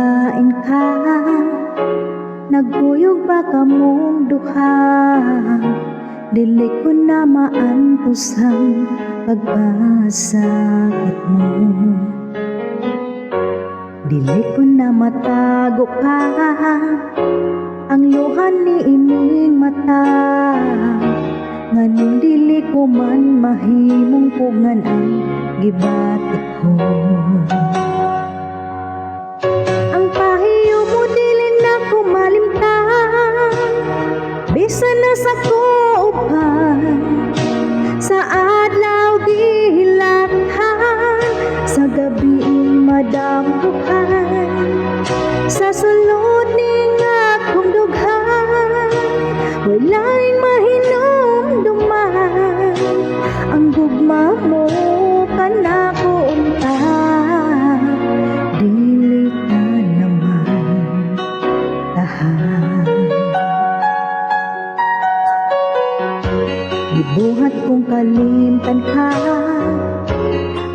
lain ka, nagkuyog ba kamong duha? Dili ko na maantusan pagpasakit mo. Dili ko na matago pa ang luha ni ining mata. Nganong dili ko man mahimong pugngan ang gibatik ko. Ang pahiyo mo dili na ko malimtan, bisan na sa kuuban, sa adlaw gihilakhan, sa gabi madampukan, sa sulod ning akong dughan, wala'y mahinumduman. Ang gugma mo kanako unta, dili ka naman tahan. Gibuhat kong kalimtan ka,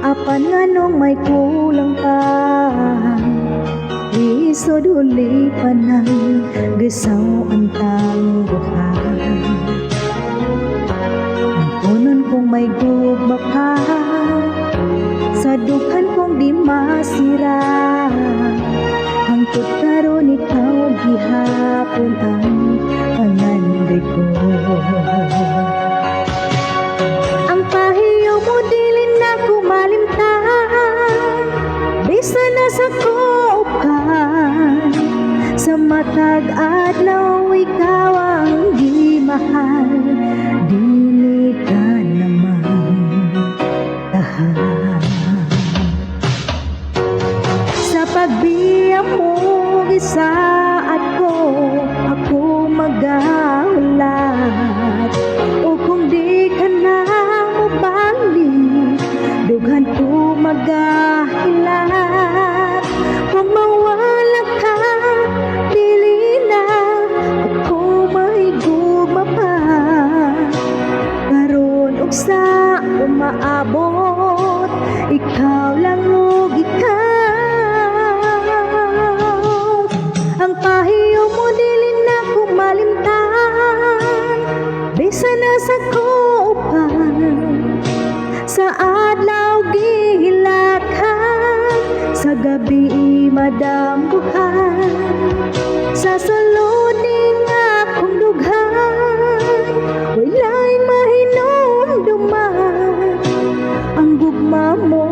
apan nganong may kulang pa. Isod huli pa ng gisaw ang tangguhan. Ang punon kong may gugma pa, sa dukhan kong di masira. Hangtod karon ikaw gihapon ang pangandoy ko. Ang pahiyo mo dili na ko malimtan, bisan na sa kuuban, sa matag adlaw ikaw ang gimahal. Dili ka naman tahan. Sa pagbiya mo gisaad ko, ako magahulat. O kung di ka na mo balik, dughan ko magahilat. Kung mawala ka, dili na ako mahigugma pa. Karon ug sa umaabot, ikaw lang og ikaw. Ang pahiyo mo dili na ko malimtan, bisan na sa kuuban, sa adlaw gihilakhan, sa gabi madampuhan, sa sulod ning akong dughan, wala'y mahinumduman. Ang gugma mo